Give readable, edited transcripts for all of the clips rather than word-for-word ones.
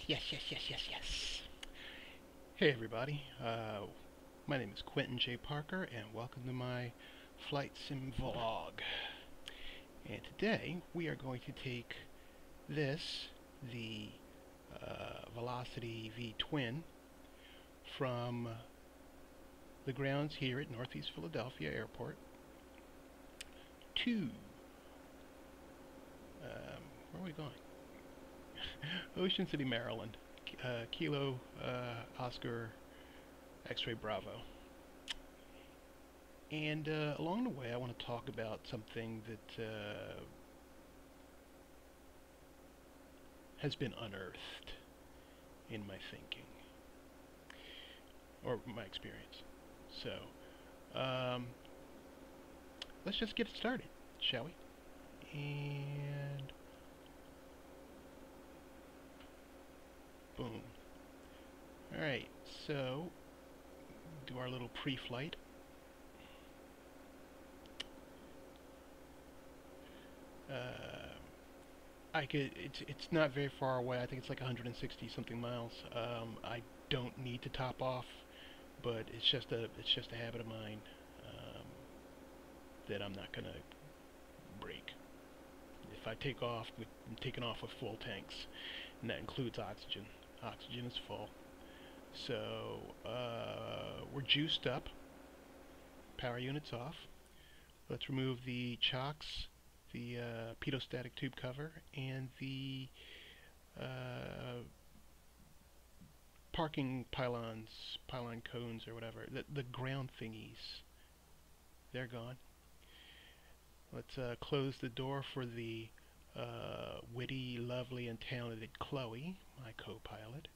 Yes. Hey everybody, my name is Quentin J. Parker and welcome to my flight sim vlog. And today we are going to take this, the Velocity V Twin, from the grounds here at Northeast Philadelphia Airport to, where are we going? Ocean City, Maryland. Kilo Oscar X-Ray Bravo. And along the way I want to talk about something that has been unearthed in my thinking, or my experience. So, let's just get started, shall we? And boom. Alright, so do our little pre-flight. It's not very far away. I think it's like 160 something miles. I don't need to top off, but it's just a habit of mine that I'm not gonna break. If I take off, I'm taking off with full tanks, and that includes oxygen. Oxygen is full. So we're juiced up. Power unit's off. Let's remove the chocks, the pedostatic tube cover, and the parking pylon cones or whatever, the ground thingies. They're gone. Let's close the door for the witty, lovely, and talented Chloe, my co-pilot.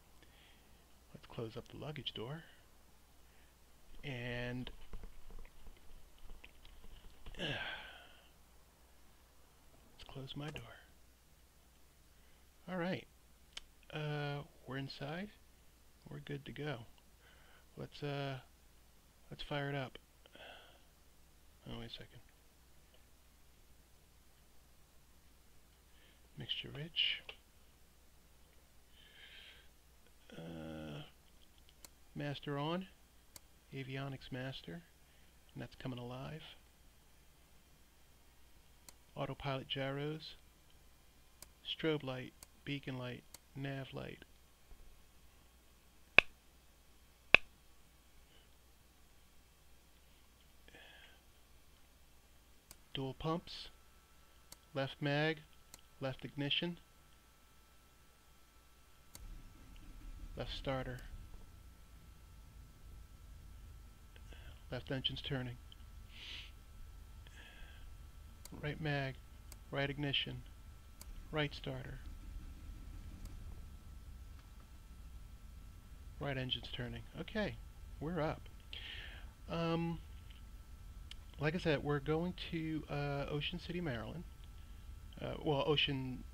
Let's close up the luggage door. And let's close my door. Alright. We're inside. We're good to go. Let's fire it up. Oh, wait a second. Mixture rich. Master on. Avionics master. And that's coming alive. Autopilot gyros. Strobe light. Beacon light. Nav light. Dual pumps. Left mag. Left ignition. Left starter. Left engine's turning. Right mag. Right ignition. Right starter. Right engine's turning. Okay, we're up. Like I said, we're going to Ocean City, Maryland. Well, Ocean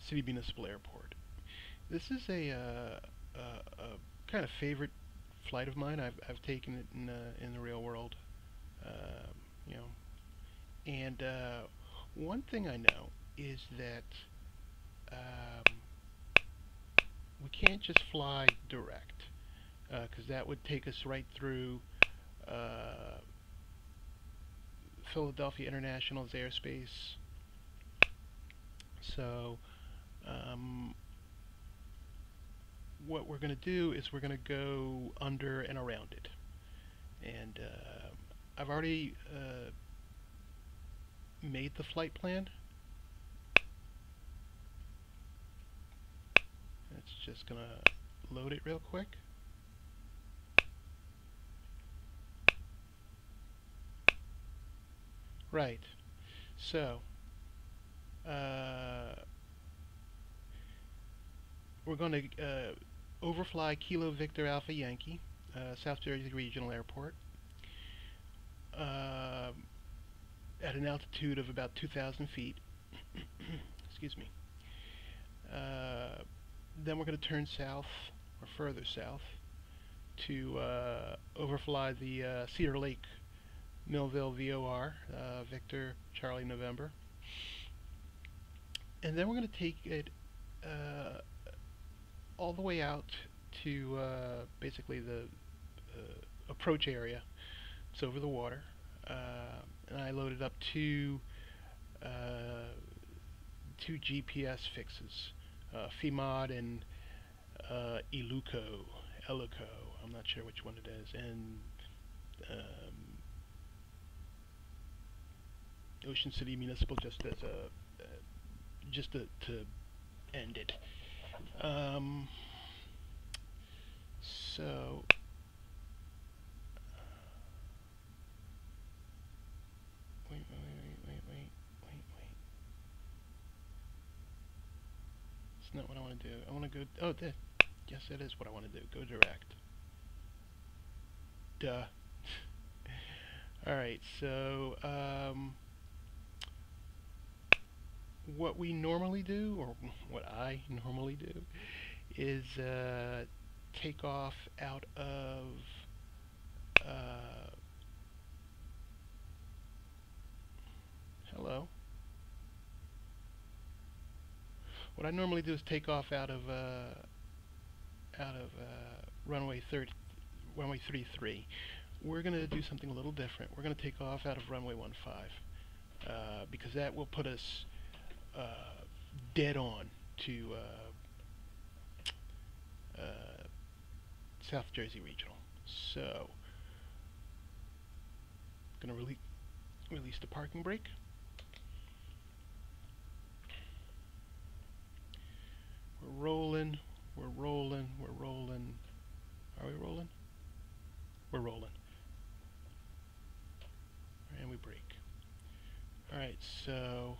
City Municipal Airport. This is a kind of favorite flight of mine. I've taken it in the real world, you know. And one thing I know is that we can't just fly direct, because that would take us right through Philadelphia International's airspace. So what we're going to do is we're going to go under and around it. And I've already made the flight plan. It's just going to load it real quick. Right. So we're going to overfly Kilo Victor Alpha Yankee, South Jersey Regional Airport, at an altitude of about 2,000 feet. Excuse me. Then we're going to turn south, or further south, to overfly the Cedar Lake Millville VOR, Victor Charlie November. And then we're going to take it all the way out to basically the approach area. It's over the water, and I loaded up two GPS fixes, FEMOD and Eluco. I'm not sure which one it is, and Ocean City Municipal just as a just to end it. So wait. It's not what I want to do. I want to go. Oh, yes, that is what I want to do. Go direct. Duh. Alright, so what we normally do, or what I normally do, is take off out of hello. What I normally do is take off out of runway 33. We're going to do something a little different. We're going to take off out of runway 15 because that will put us dead on to South Jersey Regional. So, going to release the parking brake. We're rolling. Are we rolling? We're rolling. And we brake. Alright, so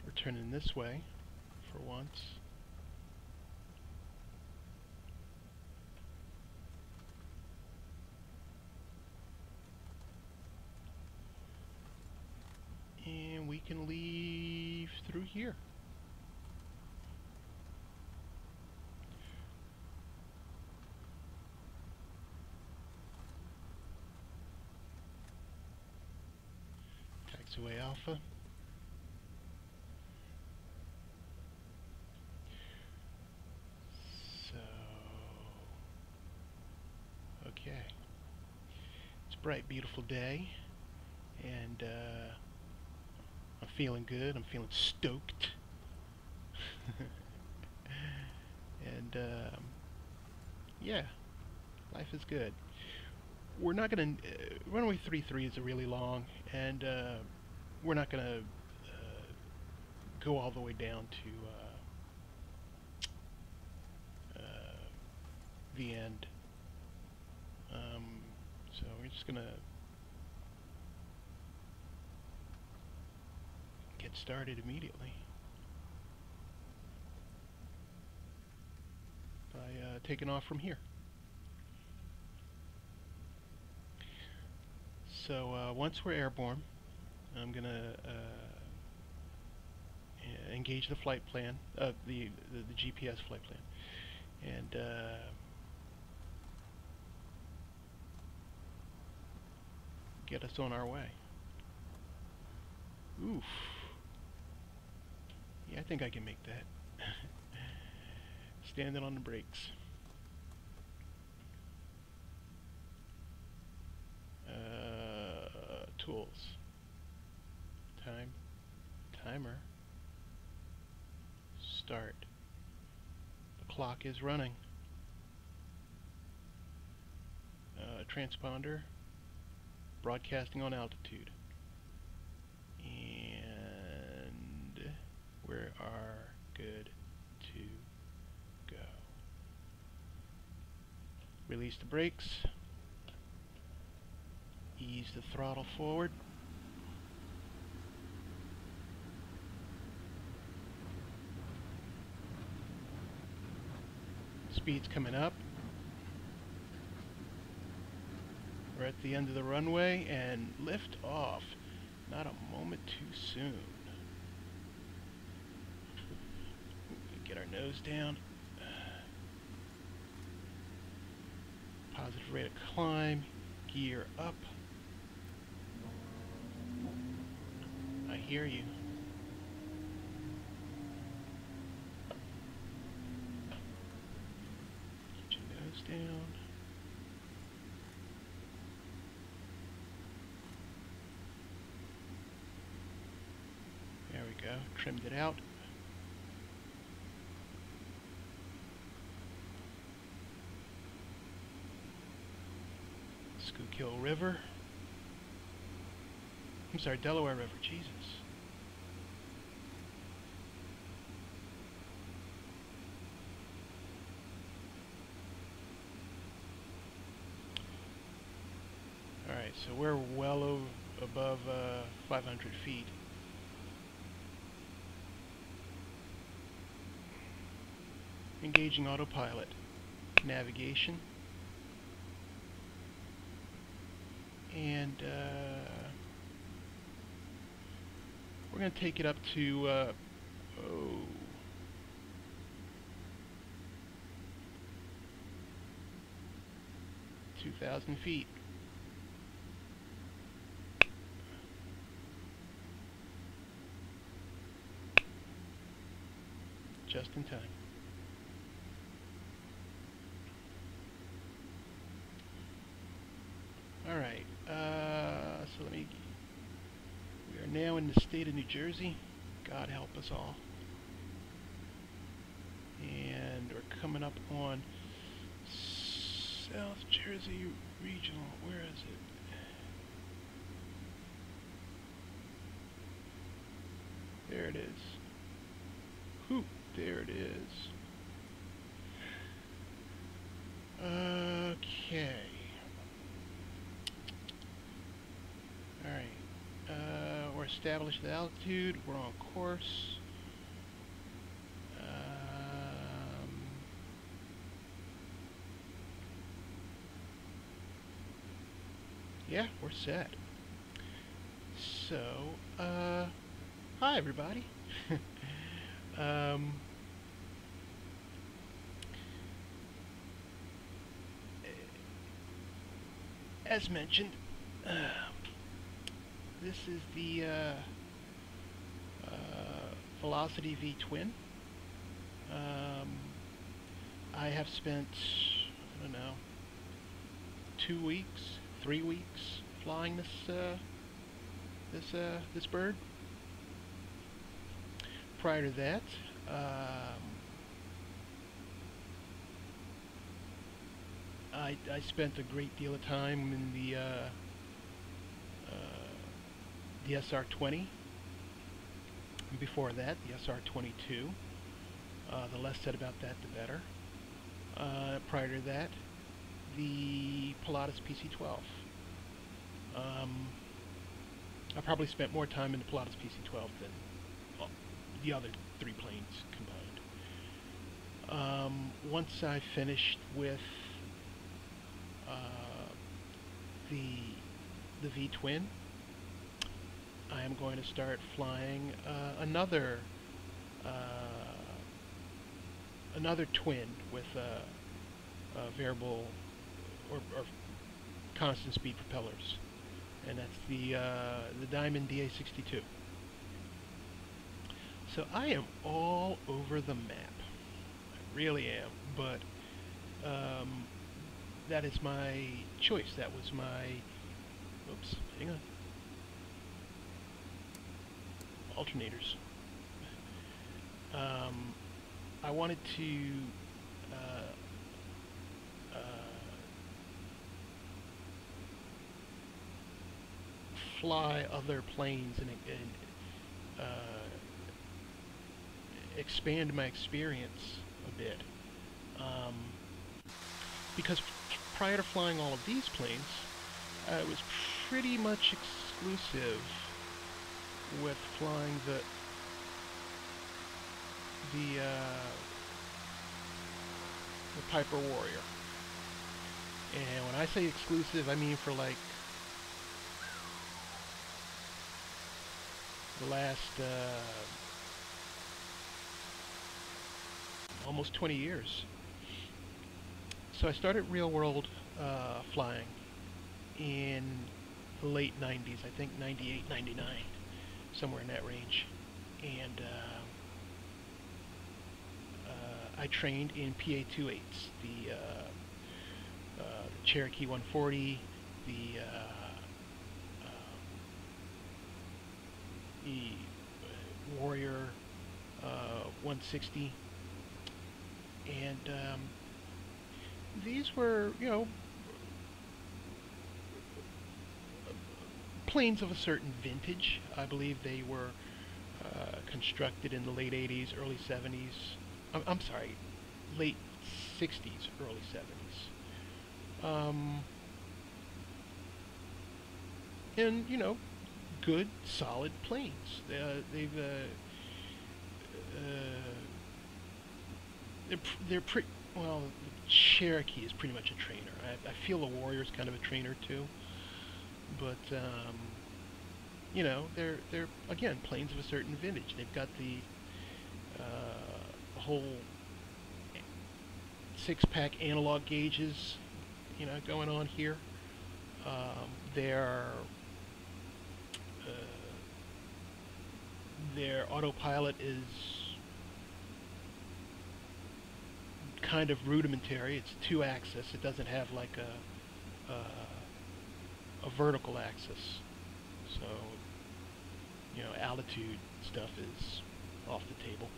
we're turning this way for once. And we can leave through here. Taxiway Alpha. So, okay. It's a bright, beautiful day, and I'm feeling good. I'm feeling stoked. And yeah, life is good. We're not going to runway 33 is really long, and we're not going to go all the way down to the end. So we're just going to get started immediately by taking off from here. So once we're airborne, I'm going to engage the flight plan, the GPS flight plan, and get us on our way. Oof. Yeah, I think I can make that. Standing on the brakes. Tools. Timer. Start. The clock is running. Transponder. Broadcasting on altitude. And we are good to go. Release the brakes. Ease the throttle forward. Speed's coming up. We're at the end of the runway and lift off. Not a moment too soon. Get our nose down. Positive rate of climb. Gear up. hear you. Get your nose down. There we go. Trimmed it out. Schuylkill River. I'm sorry, Delaware River. Jesus. Alright, so we're well above 500 feet. Engaging autopilot. Navigation. And we're going to take it up to 2,000 feet. Just in time. Alright, so we are now in the state of New Jersey. God help us all. And we're coming up on South Jersey Regional. Where is it? There it is. Whew, there it is. Okay. Alright, we're established the altitude, we're on course. Yeah, we're set. So, hi everybody. As mentioned, this is the Velocity V Twin. I have spent, I don't know, 2 weeks, 3 weeks flying this bird. Prior to that, I spent a great deal of time in the SR-20. And before that, the SR-22. The less said about that, the better. Prior to that, the Pilatus PC-12. I probably spent more time in the Pilatus PC-12 than the other 3 planes combined. Once I finished with the V-Twin, I am going to start flying another twin with variable or constant speed propellers, and that's the Diamond DA62. So I am all over the map. I really am, but that is my choice. That was my... Oops, hang on. Alternators. I wanted to fly other planes and expand my experience a bit. Because prior to flying all of these planes, I was pretty much exclusive with flying the Piper Warrior. And when I say exclusive, I mean for like the last almost 20 years. So I started real world flying in the late 90s, I think 98, 99. somewhere in that range. And I trained in PA-28s, the Cherokee 140, the Warrior 160, and these were, you know, planes of a certain vintage. I believe they were constructed in the late 80s, early 70s. I'm sorry, late 60s, early 70s. And, you know, good, solid planes. They're pretty, well, Cherokee is pretty much a trainer. I feel the Warrior's kind of a trainer too. But, you know, they're again, planes of a certain vintage. They've got the whole six-pack analog gauges, you know, going on here. Their autopilot is kind of rudimentary. It's two-axis. It doesn't have like a vertical axis. So, you know, altitude stuff is off the table.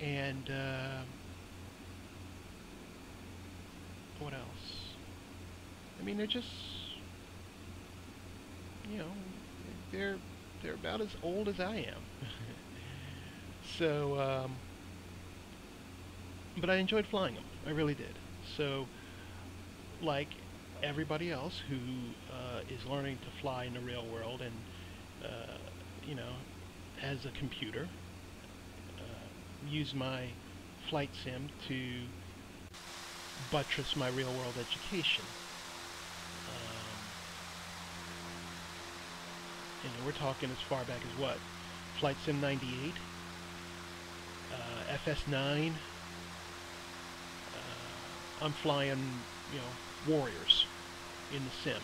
And what else? I mean, they're just, you know, they're about as old as I am. So, but I enjoyed flying them. I really did. So, like everybody else who is learning to fly in the real world and, you know, has a computer, use my flight sim to buttress my real world education. You know, we're talking as far back as what? Flight Sim 98, FS9. I'm flying, you know, Warriors in the sim.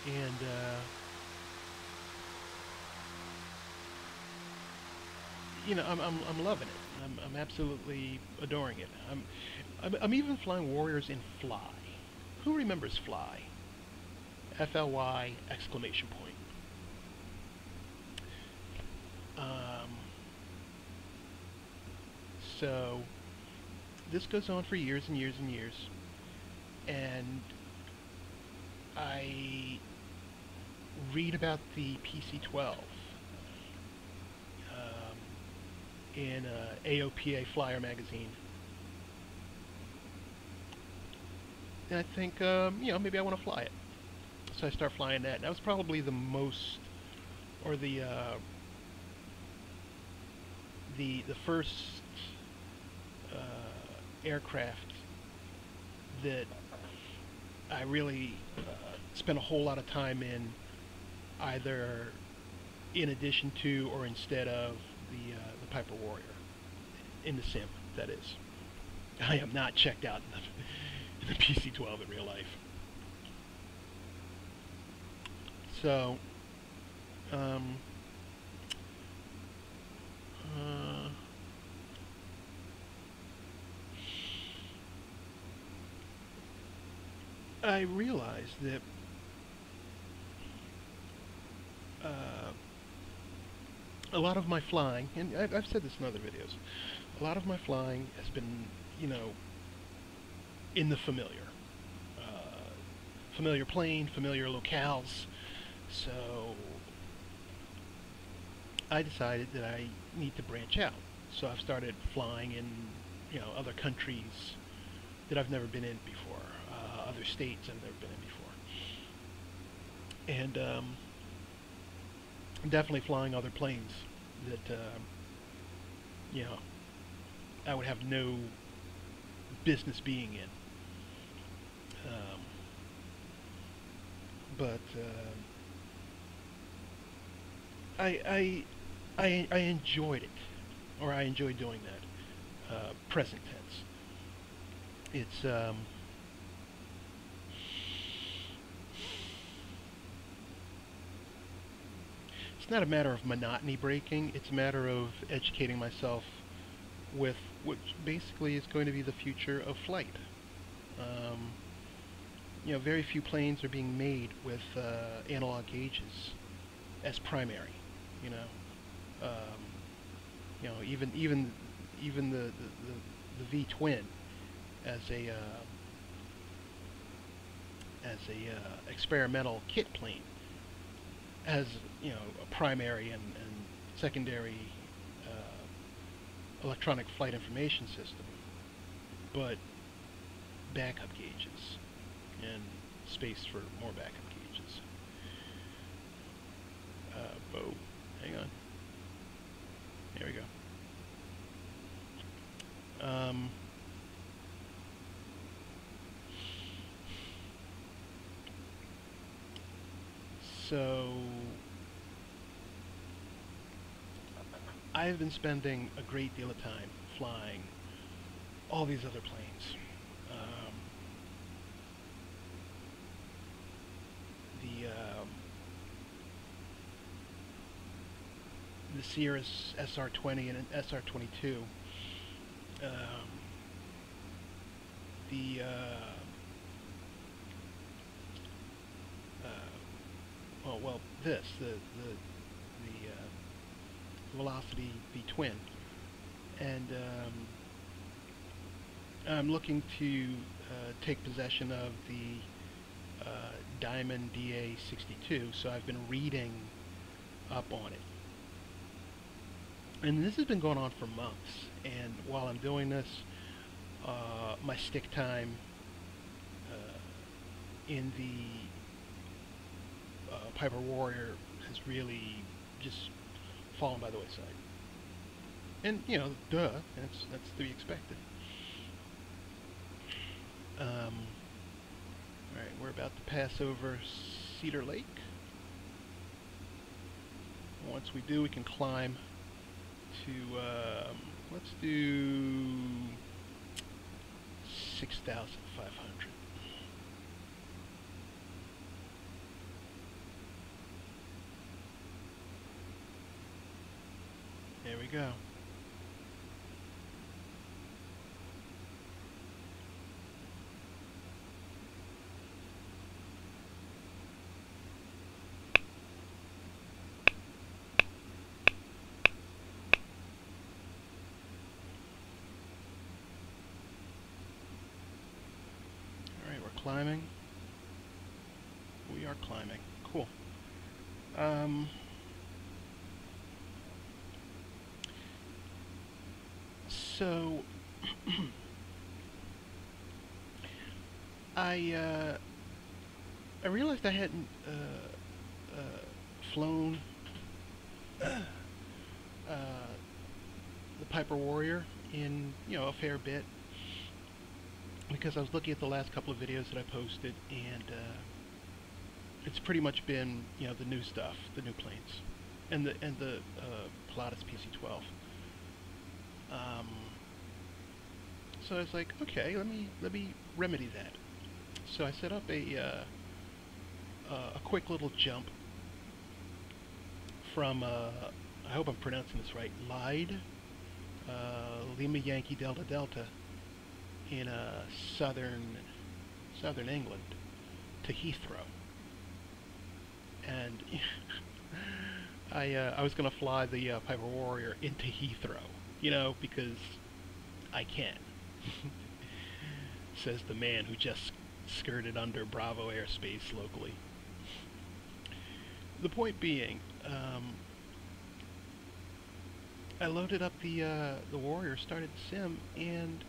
And you know, I'm loving it. I'm absolutely adoring it. I'm even flying Warriors in Fly. Who remembers Fly? FLY exclamation point. So this goes on for years and years and years, and I read about the PC-12 in AOPA Flyer magazine, and I think, you know, maybe I want to fly it. So I start flying that. And that was probably the most, or the first aircraft that I really spent a whole lot of time in, either in addition to or instead of the Piper Warrior in the sim. That is, I am not checked out in the PC-12 in real life. So, I realized that a lot of my flying, and I've said this in other videos, a lot of my flying has been, you know, in the familiar. Familiar plane, familiar locales. So I decided that I need to branch out. So I've started flying in, you know, other countries that I've never been in before, other states I've never been in before, and I'm definitely flying other planes that, you know, I would have no business being in. But I enjoyed it, or I enjoyed doing that. Present tense. It's it's not a matter of monotony breaking, it's a matter of educating myself with what basically is going to be the future of flight. You know, very few planes are being made with analog gauges as primary. You know, even the V twin as a experimental kit plane has, you know, a primary and secondary electronic flight information system, but backup gauges and space for more backup gauges. Oh, hang on. There we go. So I've been spending a great deal of time flying all these other planes. The Cirrus SR-20 and an SR-22. The Velocity V twin, and I'm looking to take possession of the Diamond DA62, so I've been reading up on it. And this has been going on for months, and while I'm doing this, my stick time in the Piper Warrior has really just fallen by the wayside. And, you know, duh, that's to be expected. Alright, we're about to pass over Cedar Lake. Once we do, we can climb to, let's do 6,500. There we go. Alright, we're climbing. We are climbing. Cool. So I realized I hadn't flown the Piper Warrior in, you know, a fair bit, because I was looking at the last couple of videos that I posted, and it's pretty much been, you know, the new stuff, the new planes, and the Pilatus PC-12. So I was like, okay, let me remedy that. So I set up a quick little jump from I hope I'm pronouncing this right, Lyde, Lima Yankee Delta Delta, in southern England, to Heathrow, and I was gonna fly the Piper Warrior into Heathrow, you know, because I can. Says the man who just skirted under Bravo airspace locally. The point being, I loaded up the Warrior, started the sim, and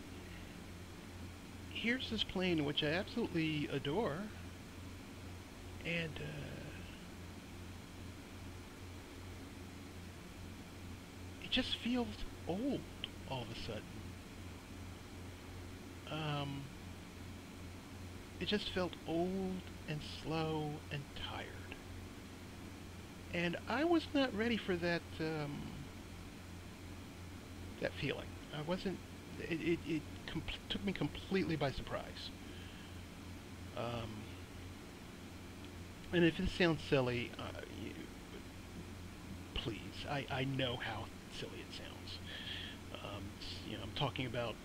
here's this plane which I absolutely adore, and it just feels old all of a sudden. It just felt old and slow and tired, and I was not ready for that that feeling. I wasn't. It took me completely by surprise. And if this sounds silly, please. I know how silly it sounds. I'm talking about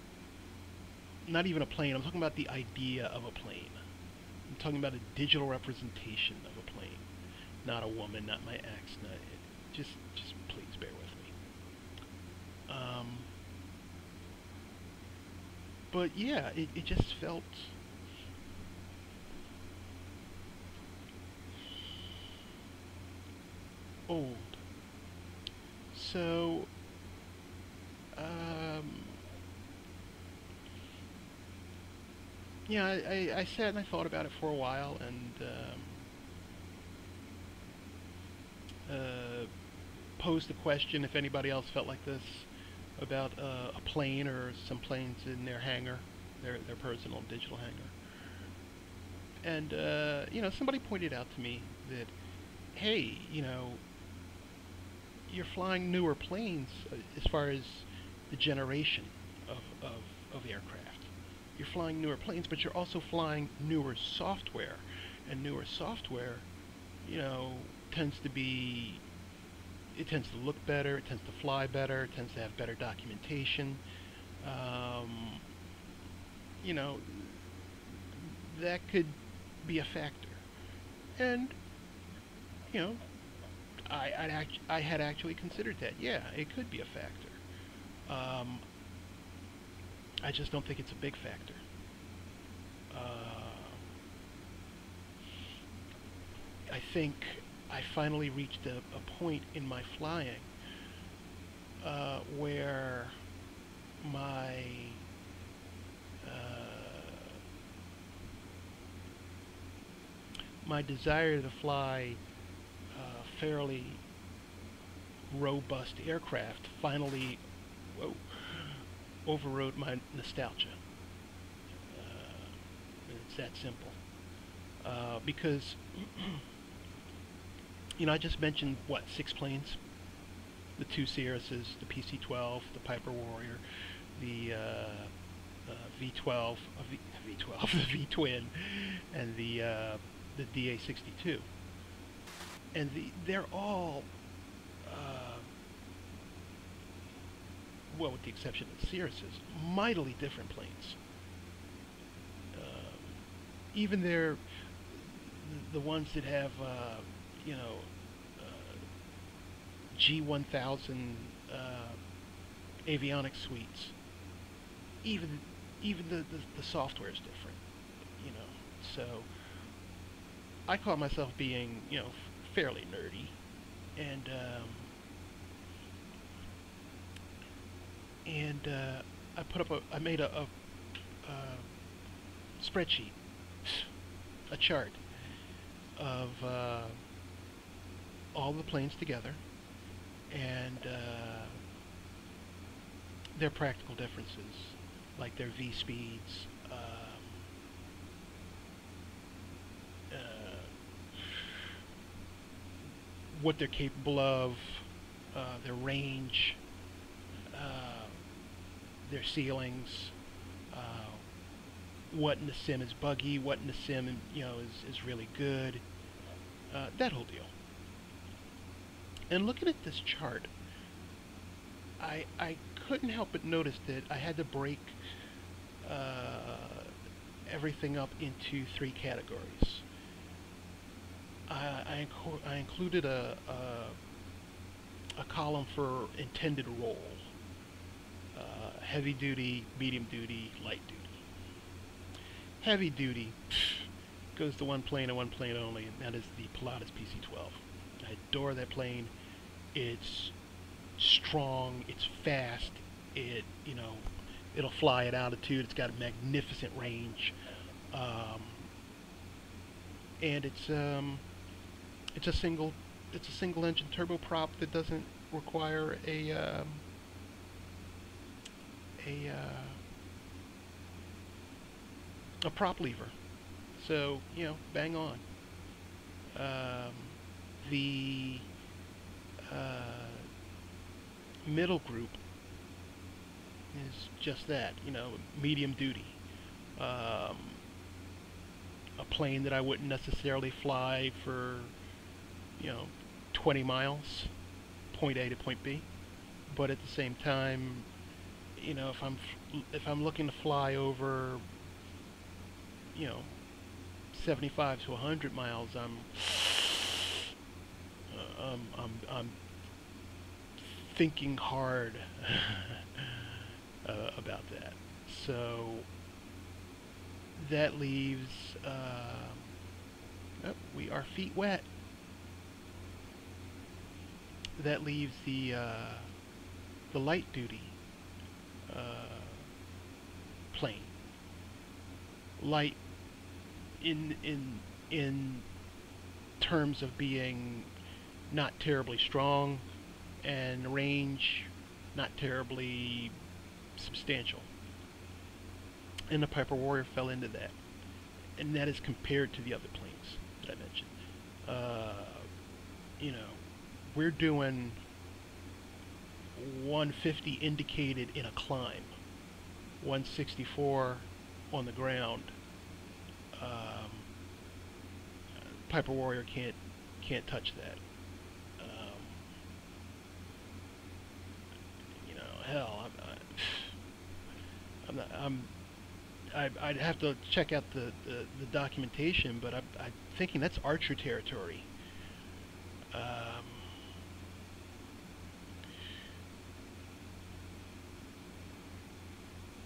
not even a plane. I'm talking about the idea of a plane. I'm talking about a digital representation of a plane, not a woman, not my ex. Not, just please bear with me. But yeah, it just felt old. So, yeah, I sat and I thought about it for a while, and posed the question if anybody else felt like this about a plane or some planes in their hangar, their personal digital hangar. And somebody pointed out to me that, hey, you're flying newer planes as far as the generation of aircraft. You're flying newer planes, but you're also flying newer software, and newer software, tends to be, it tends to look better, it tends to fly better, it tends to have better documentation. That could be a factor. And, I had actually considered that. Yeah, it could be a factor. I just don't think it's a big factor. I think I finally reached a point in my flying where my desire to fly fairly robust aircraft finally overrode my nostalgia. It's that simple. Because, I just mentioned, 6 planes? The 2 Cirruses, the PC-12, the Piper Warrior, the V-12, the V-twin, and the DA-62. And they're all, well, with the exception of the Cirruses, mightily different planes. Even the ones that have, G1000 avionics suites, even the software is different, So I call myself being, fairly nerdy, and I made a spreadsheet, a chart of all the planes together and their practical differences, like their V speeds, what they're capable of, their range, their ceilings, what in the sim is buggy, what in the sim is really good, that whole deal. And looking at this chart, I couldn't help but notice that I had to break everything up into 3 categories. I included a column for intended role: heavy duty, medium duty, light duty. Heavy duty goes to one plane and one plane only, and that is the Pilatus PC-12. I adore that plane. It's strong, it's fast, it'll fly at altitude, it's got a magnificent range, and it's a single engine turboprop that doesn't require a prop lever. So, bang on. The middle group is just that, medium duty. A plane that I wouldn't necessarily fly for, 20 miles, point A to point B, but at the same time, you know, if I'm looking to fly over, you know, 75 to 100 miles, I'm thinking hard about that. So that leaves, oh, we are feet wet. That leaves the light duty plane. Light in terms of being not terribly strong, and range not terribly substantial. And the Piper Warrior fell into that, and that is compared to the other planes that I mentioned. You know, we're doing 150 indicated in a climb, 164 on the ground. Piper Warrior can't touch that. You know, hell, I'd have to check out the documentation, but I'm thinking that's Archer territory.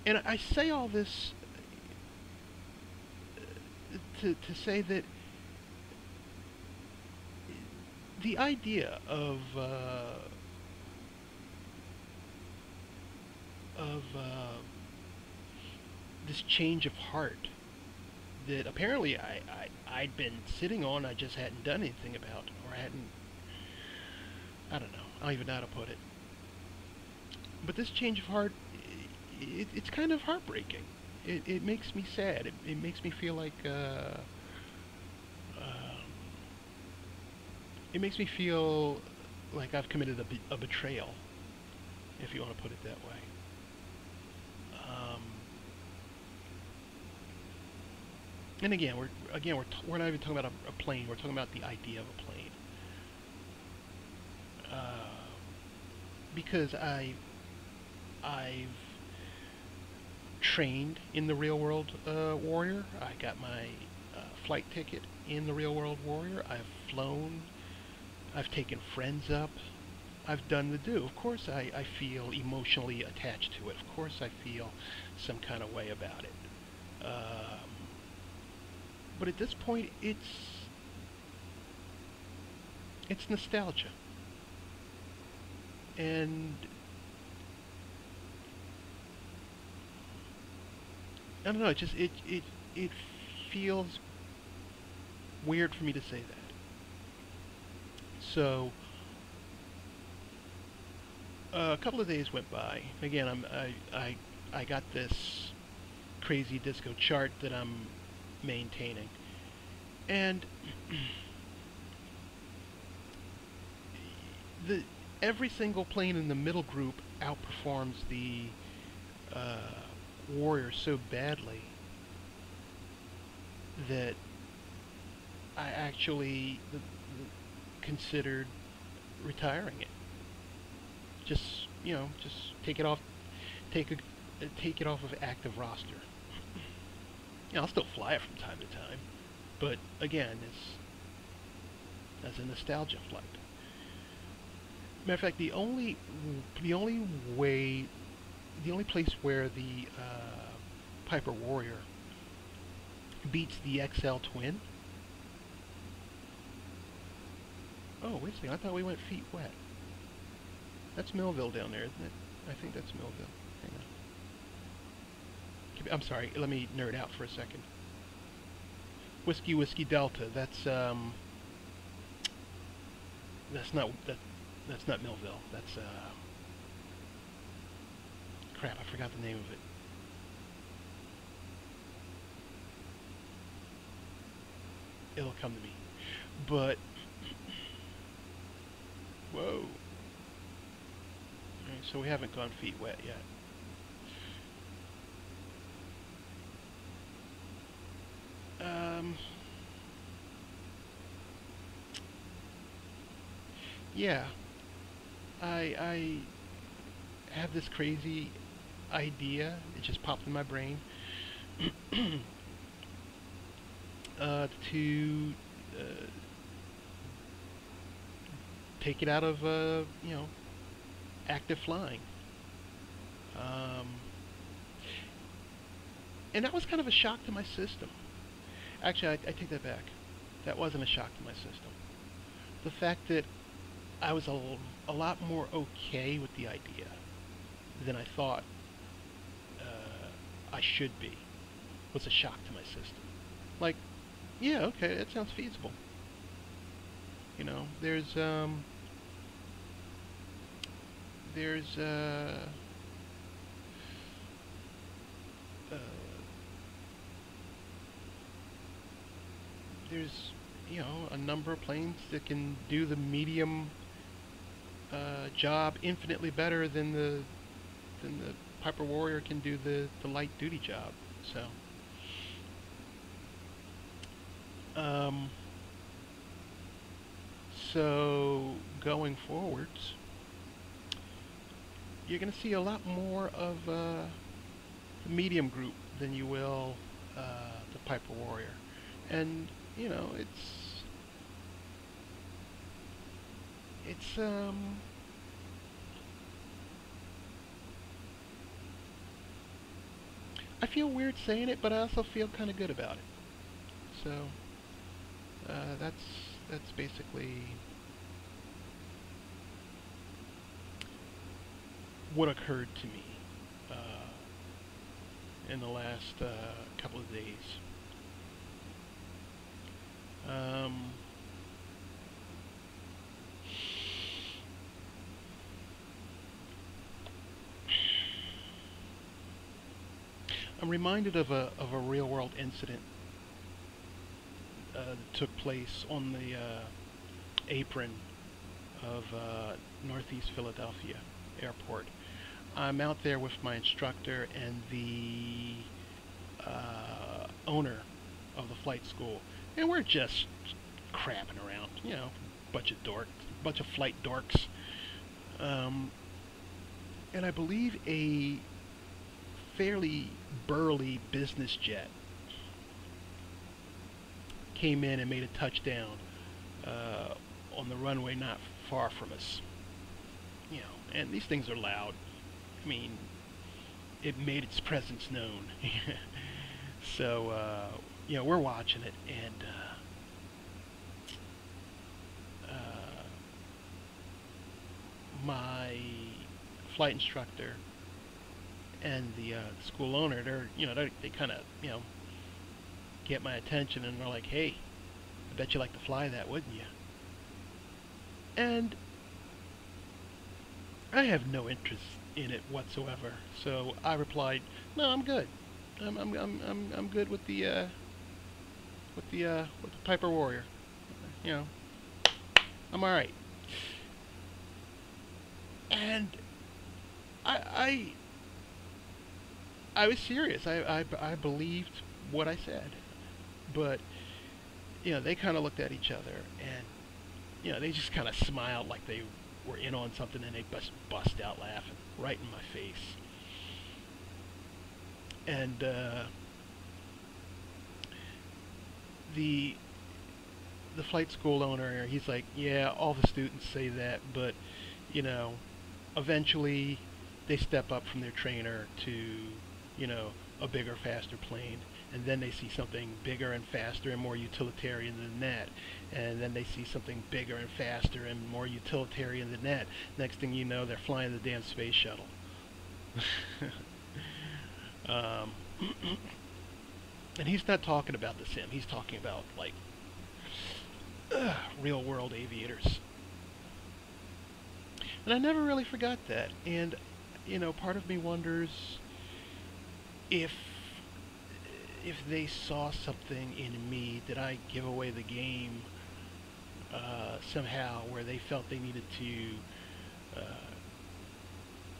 And I say all this to say that the idea of this change of heart that apparently I'd been sitting on, I just hadn't done anything about, or I don't know, I don't even know how to put it. But this change of heart, it's kind of heartbreaking. It makes me sad. It makes me feel like it makes me feel like I've committed a betrayal, if you want to put it that way. And again, we're not even talking about a plane. We're talking about the idea of a plane. Because I've trained in the Real World Warrior. I got my flight ticket in the Real World Warrior. I've flown. I've taken friends up. I've done the do. Of course, I feel emotionally attached to it. Of course, I feel some kind of way about it. But at this point, it's nostalgia. And I don't know, it feels weird for me to say that. So a couple of days went by. Again, I got this crazy disco chart that I'm maintaining, and every single plane in the middle group outperforms the Warrior so badly that I actually considered retiring it. Just, you know, just take it off of active roster. You know, I'll still fly it from time to time, but again, it's as a nostalgia flight. Matter of fact, the only place where the Piper Warrior beats the XL Twin. Oh, wait a second, I thought we went feet wet. That's Millville down there, isn't it? I think that's Millville. Hang on. I'm sorry, let me nerd out for a second. Whiskey Whiskey Delta, that's not Millville. That's crap, I forgot the name of it. It'll come to me. But whoa. Alright, so we haven't gone feet wet yet. Yeah. I have this crazy idea. It just popped in my brain to take it out of active flying. And that was kind of a shock to my system. Actually, I take that back. That wasn't a shock to my system. The fact that I was a lot more okay with the idea than I thought I should be was a shock to my system. Like, yeah, okay, that sounds feasible. You know, there's you know, a number of planes that can do the medium job infinitely better than the Piper Warrior can do the light duty job. So going forwards, you're going to see a lot more of the medium group than you will the Piper Warrior. And you know, it's I feel weird saying it, but I also feel kind of good about it. So that's basically what occurred to me in the last couple of days. I'm reminded of a real-world incident that took place on the apron of Northeast Philadelphia Airport. I'm out there with my instructor and the owner of the flight school, and we're just crapping around, you know, bunch of flight dorks. And I believe a fairly burly business jet came in and made a touchdown on the runway not far from us. You know, and these things are loud. I mean, it made its presence known. So, you know, we're watching it, and my flight instructor and the school owner, they kind of, you know, get my attention, and they're like, "Hey, I bet you like to fly that, wouldn't you?" And I have no interest in it whatsoever. So I replied, "No, I'm good. I'm good with the Piper Warrior. You know, I'm all right." And I was serious. I believed what I said, but you know, they kind of looked at each other, and you know, they just kind of smiled like they were in on something, and they bust out laughing right in my face. And the flight school owner, he's like, "Yeah, all the students say that, but you know, eventually they step up from their trainer to, you know, a bigger, faster plane, and then they see something bigger and faster and more utilitarian than that, and then they see something bigger and faster and more utilitarian than that. Next thing you know, they're flying the damn space shuttle." And he's not talking about the sim. He's talking about, like, real world aviators. And I never really forgot that. And, you know, part of me wonders if they saw something in me. Did I give away the game somehow, where they felt they needed to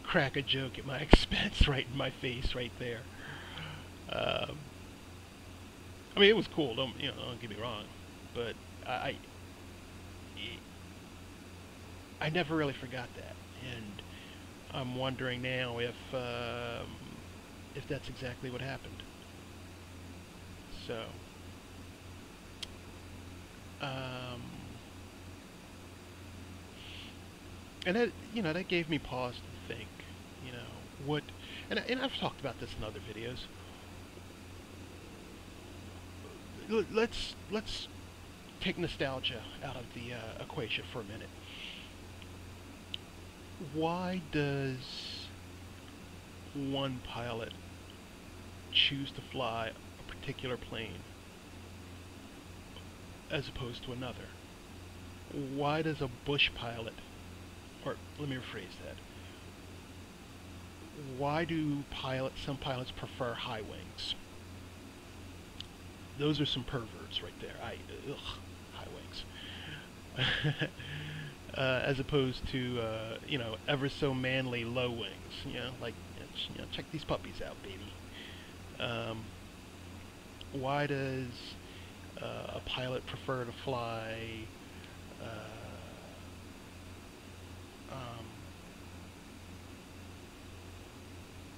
crack a joke at my expense right in my face right there. I mean, it was cool. Don't get me wrong, but I never really forgot that, and I'm wondering now if that's exactly what happened. So, and that, you know, that gave me pause to think, you know, what, and I've talked about this in other videos. Let's take nostalgia out of the equation for a minute. Why does one pilot choose to fly a particular plane as opposed to another? Why does a bush pilot, or let me rephrase that, why do some pilots prefer high wings? Those are some perverts right there. High wings. As opposed to, you know, ever so manly low wings. You know, like, you know, check these puppies out, baby. Why does a pilot prefer to fly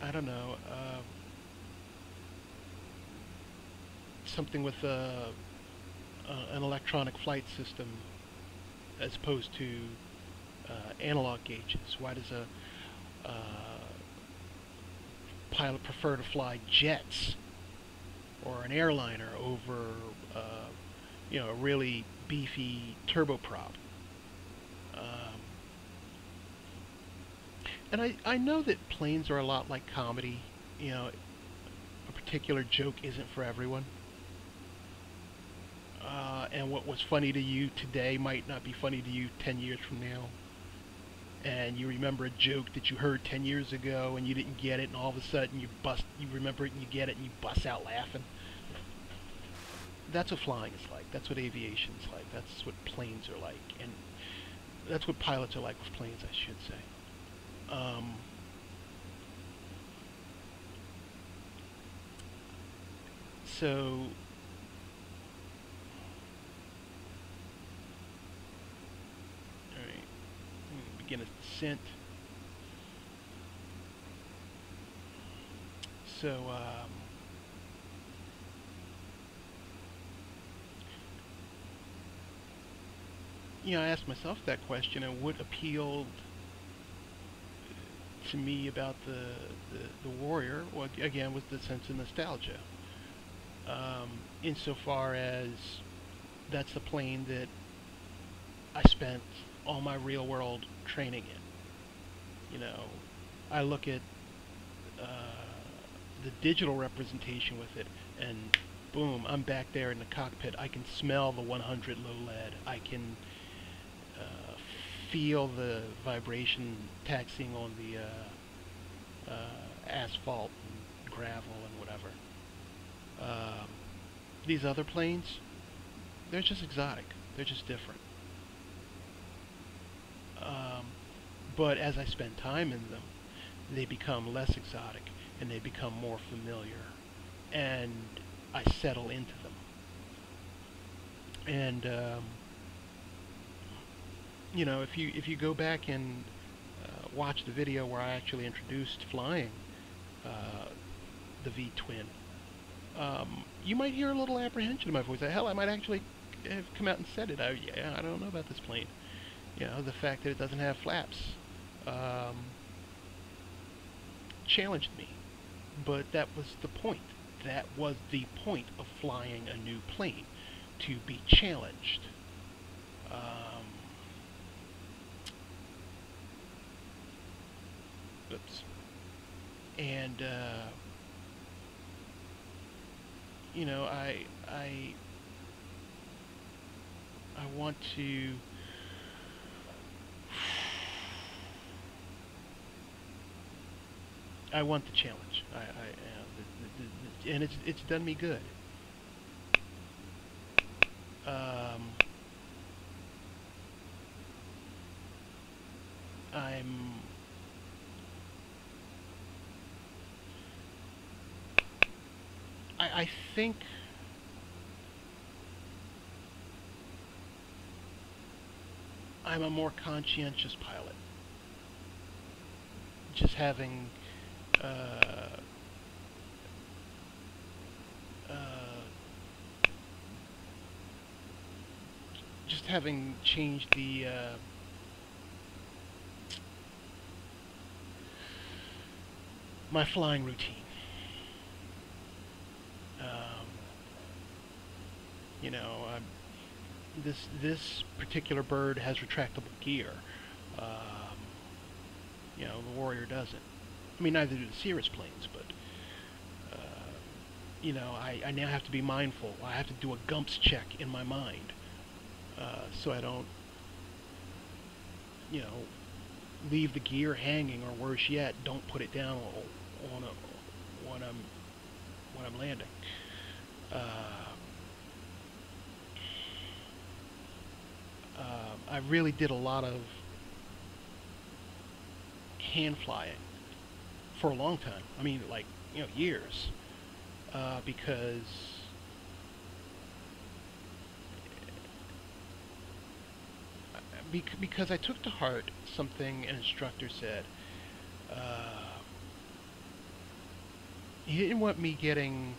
I don't know, something with an electronic flight system as opposed to analog gauges? Why does a pilot prefer to fly jets or an airliner over you know, a really beefy turboprop? And I know that planes are a lot like comedy. You know, a particular joke isn't for everyone. And what was funny to you today might not be funny to you 10 years from now. And you remember a joke that you heard 10 years ago and you didn't get it, and all of a sudden you remember it and you get it and you bust out laughing. That's what flying is like. That's what aviation is like. That's what planes are like. And that's what pilots are like with planes, I should say. So alright, begin its descent. So you know, I asked myself that question, and what appealed to me about the Warrior, well, again, was the sense of nostalgia. Insofar as that's the plane that I spent all my real world training in. You know, I look at the digital representation with it, and boom, I'm back there in the cockpit. I can smell the 100 low lead. I can feel the vibration taxing on the asphalt and gravel and whatever. These other planes, they're just exotic. They're just different. But as I spend time in them, they become less exotic and they become more familiar, and I settle into them. And you know, if you go back and watch the video where I actually introduced flying the V-twin, you might hear a little apprehension in my voice. Hell, I might actually have come out and said it. Yeah, I don't know about this plane. You know, the fact that it doesn't have flaps challenged me. But that was the point. That was the point of flying a new plane, to be challenged. Oops. And you know, I want to I want the challenge. And it's done me good. I think I'm a more conscientious pilot. just having uh, changed the my flying routine. You know, this particular bird has retractable gear. You know, the Warrior doesn't. I mean, neither do the Cirrus planes, but you know, I now have to be mindful. I have to do a GUMPS check in my mind, so I don't, you know, leave the gear hanging, or worse yet, don't put it down on when I'm landing. I really did a lot of hand flying for a long time. I mean, like, you know, years, because I took to heart something an instructor said. He didn't want me getting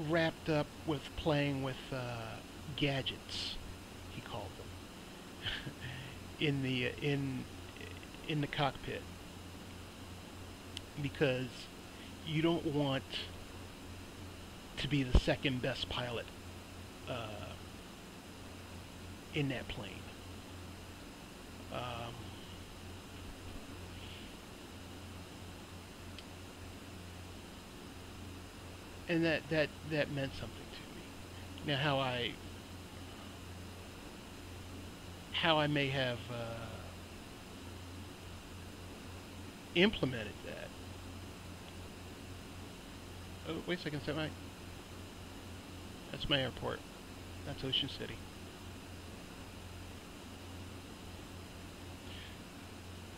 wrapped up with playing with gadgets, he called them, in the cockpit, because you don't want to be the second best pilot in that plane. And that meant something to me. Now, how I may have implemented that. Oh, wait a second, is that right? That's my airport. That's Ocean City.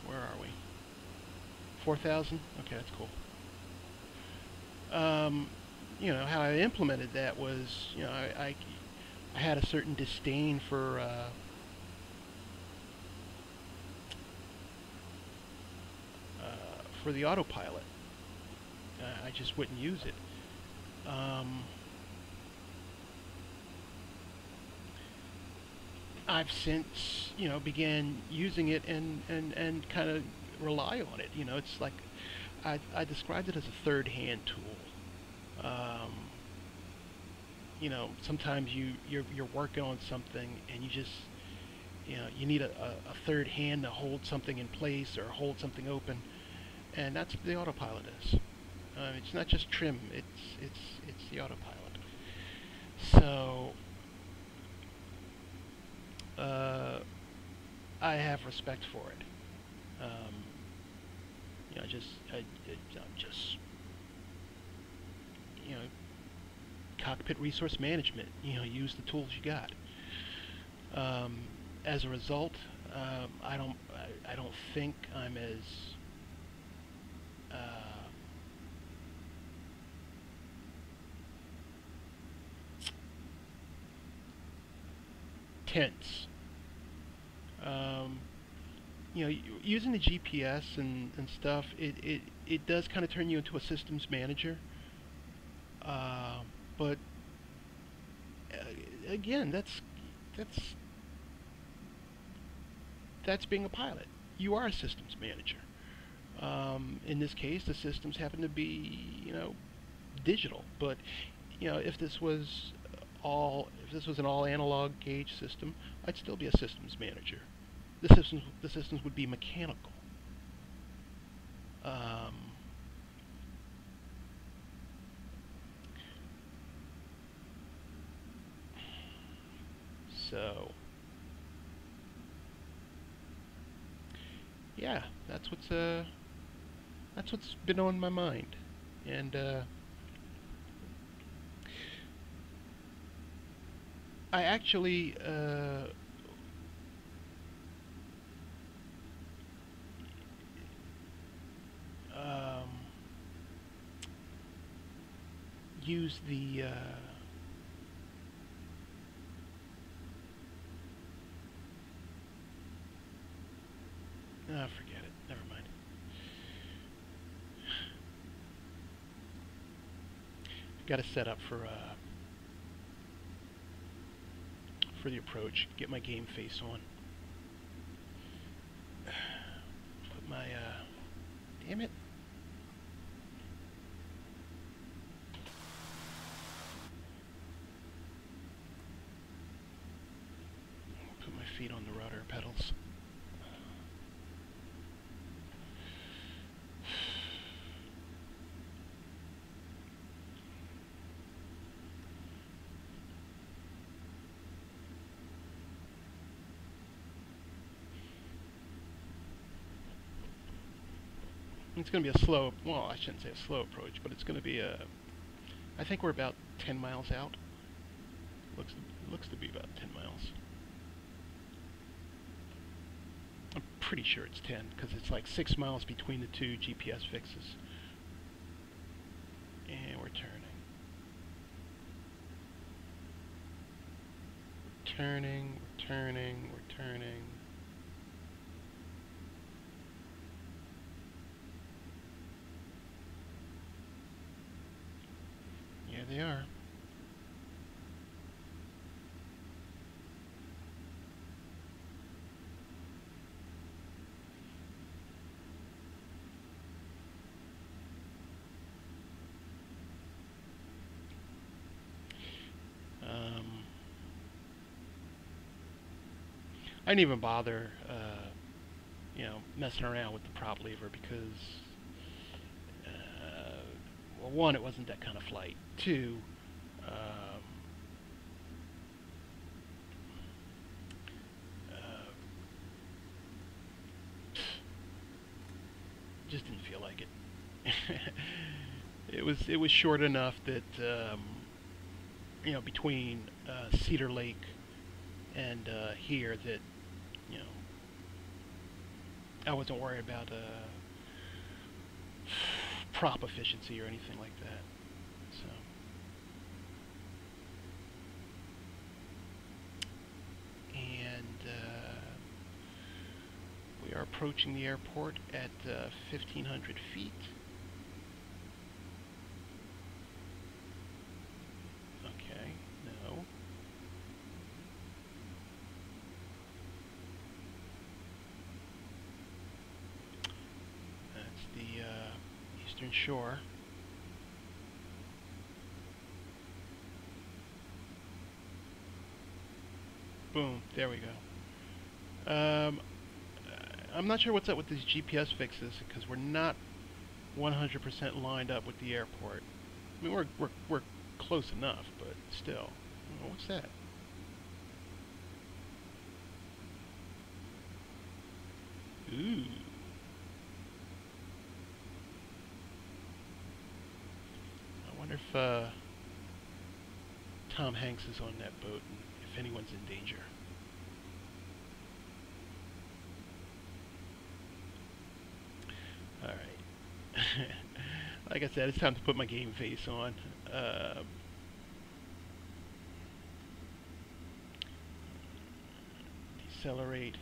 Where are we? 4,000? Okay, that's cool. You know, how I implemented that was, you know, I had a certain disdain for the autopilot. I just wouldn't use it. I've since, you know, began using it and kind of rely on it. You know, it's like I described it as a third-hand tool. You know, sometimes you're working on something and you just, you know, you need a third hand to hold something in place or hold something open, and that's what the autopilot is. It's not just trim; it's the autopilot. So I have respect for it. You know, just you know, cockpit resource management. You know, use the tools you got. As a result, I don't think I'm as tense. You know, using the GPS and stuff, it does kind of turn you into a systems manager. But again, that's being a pilot. You are a systems manager. In this case, the systems happen to be, you know, digital. But you know, if this was an all analog gauge system, I'd still be a systems manager. The systems would be mechanical. So yeah, that's what's been on my mind, and I actually use the Ah, forget it. Never mind. Got to set up for the approach. Get my game face on. Put my damn it. Put my feet on the rudder pedals. It's going to be a slow, well, I shouldn't say a slow approach, but it's going to be a, I think we're about 10 miles out. Looks to be about 10 miles. I'm pretty sure it's 10, because it's like 6 miles between the two GPS fixes. And we're turning. We're turning, we're turning, we're turning. Here they are. I didn't even bother, you know, messing around with the prop lever because, well, one, it wasn't that kind of flight. Two, just didn't feel like it. It was short enough that, you know, between Cedar Lake and here, that, you know, I wasn't worried about prop efficiency or anything like that. So we are approaching the airport at 1,500 feet. Okay, no. That's the eastern shore. Boom, there we go. I'm not sure what's up with these GPS fixes because we're not 100% lined up with the airport. I mean, we're close enough, but still. Oh, what's that? Ooh. I wonder if Tom Hanks is on that boat and if anyone's in danger. Alright. Like I said, it's time to put my game face on. Decelerate.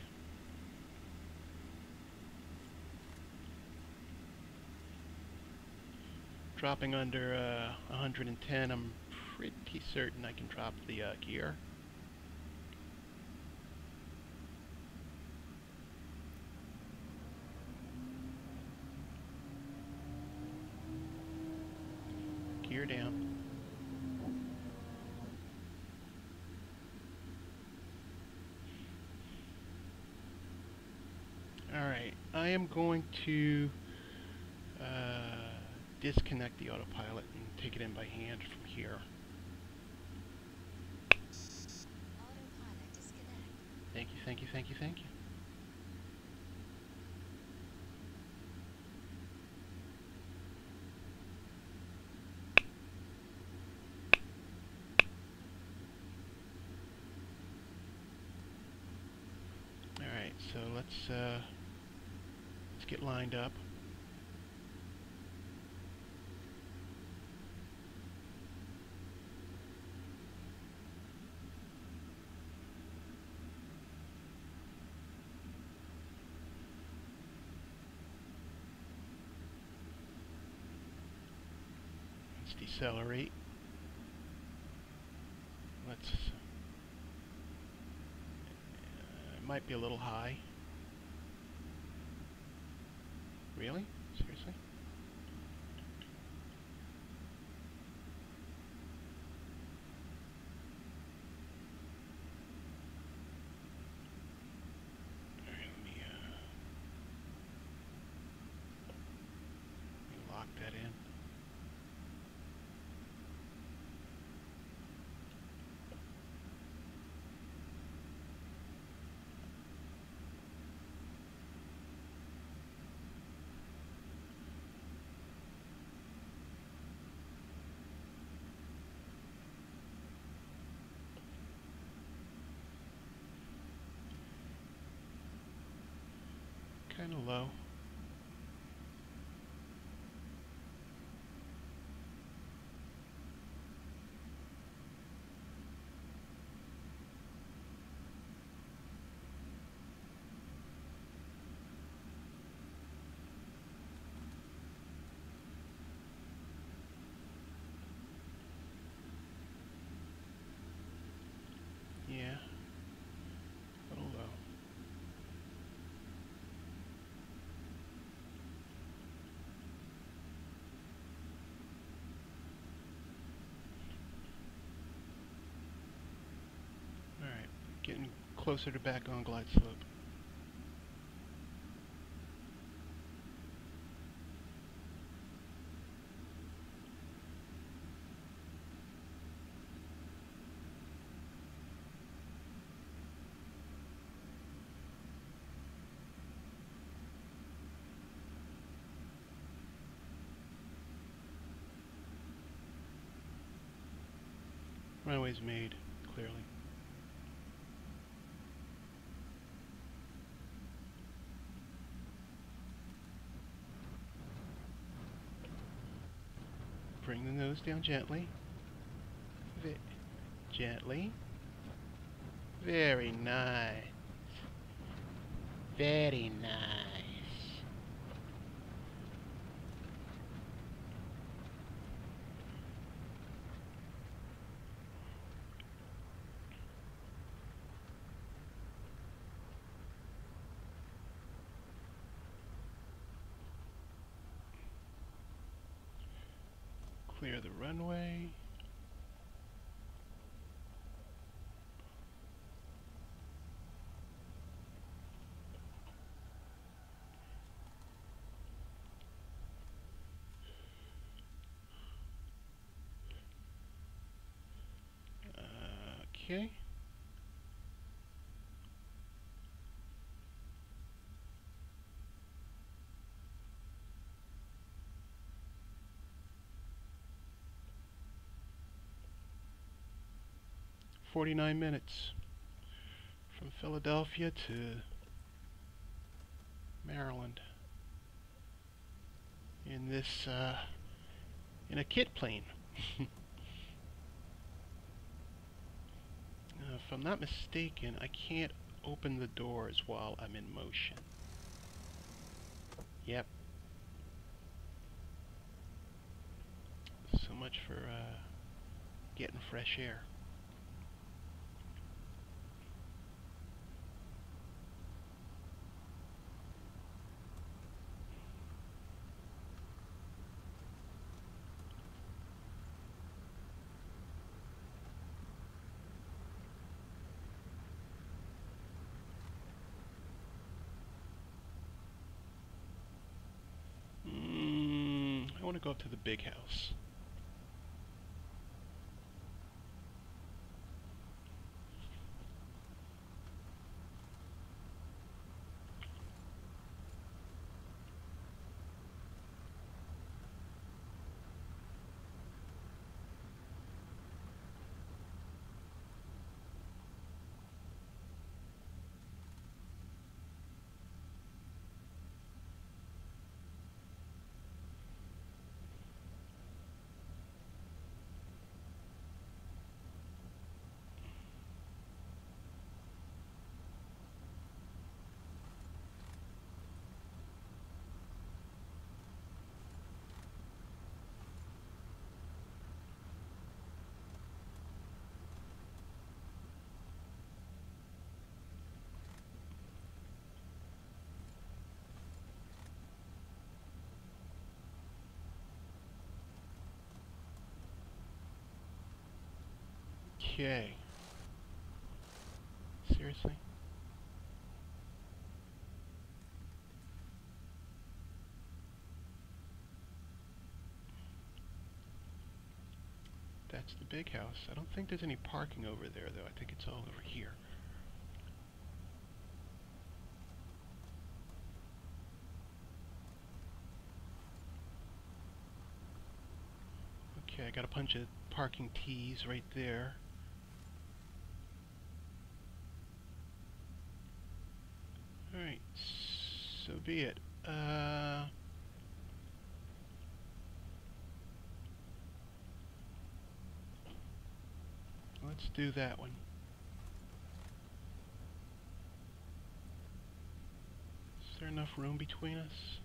Dropping under 110, I'm pretty certain I can drop the gear. Gear down. Alright, I am going to disconnect the autopilot and take it in by hand from here. Autopilot disconnect. Thank you, thank you, thank you, thank you. Alright, so let's get lined up. Let's decelerate. Let's... it might be a little high. Really? Seriously? Alright, let me lock that in. Kind of low. Yeah, a little low. Alright, getting closer to back on glide slope. Runway's made, clearly. Bring the nose down gently. Gently. Very nice. Very nice. Clear the runway. Okay. "49 minutes from Philadelphia to Maryland in this in a kit plane." If I'm not mistaken, I can't open the doors while I'm in motion. Yep. So much for getting fresh air. I want to go up to the big house. Okay. Seriously? That's the big house. I don't think there's any parking over there, though. I think it's all over here. Okay, I got a bunch of parking T's right there. Alright, so be it. Let's do that one. Is there enough room between us?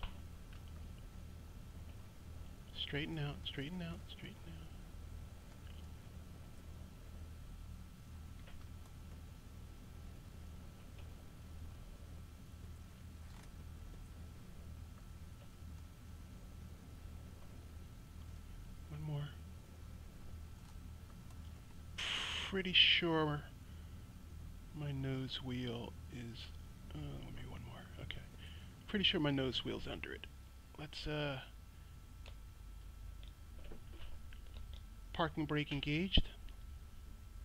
Straighten out, straighten out, straighten out. One more. Pretty sure my nose wheel is... let me one more. Okay. Pretty sure my nose wheel's under it. Let's, parking brake engaged.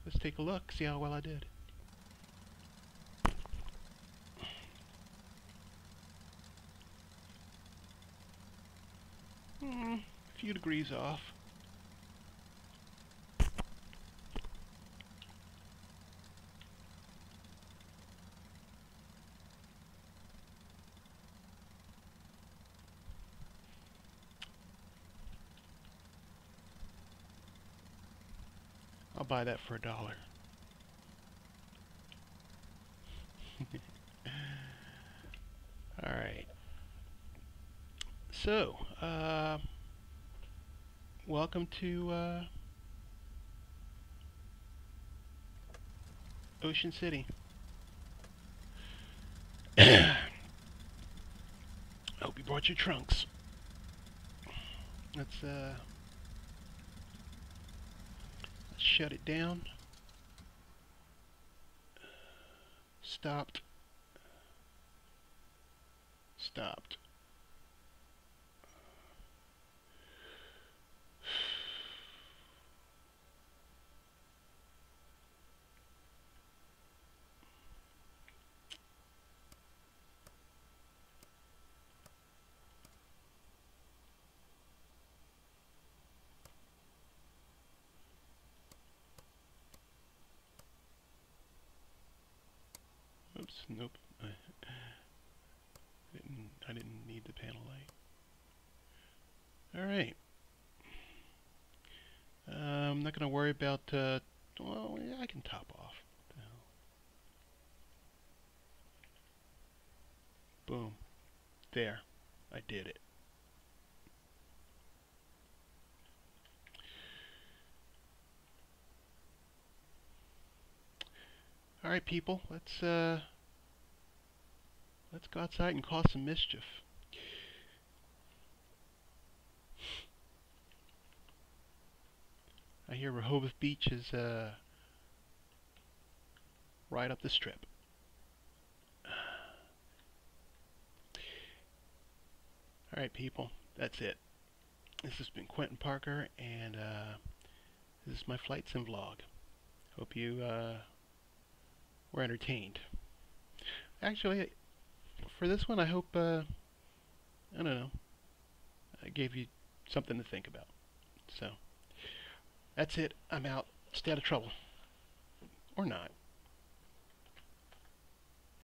Let's take a look, see how well I did. A few degrees off. I'll buy that for $1. Alright. So, welcome to Ocean City. I hope you brought your trunks. Let's shut it down. Stopped. Stopped. Oops, nope. I didn't need the panel light. Alright. I'm not going to worry about, well, yeah, I can top off. Boom. There. I did it. Alright, people, let's go outside and cause some mischief. I hear Rehoboth Beach is right up the strip. Alright, people, that's it. This has been Quentin Parker, and this is my flight sim vlog. Hope you were entertained. Actually, for this one, I hope, I don't know, I gave you something to think about. So, that's it. I'm out. Stay out of trouble. Or not.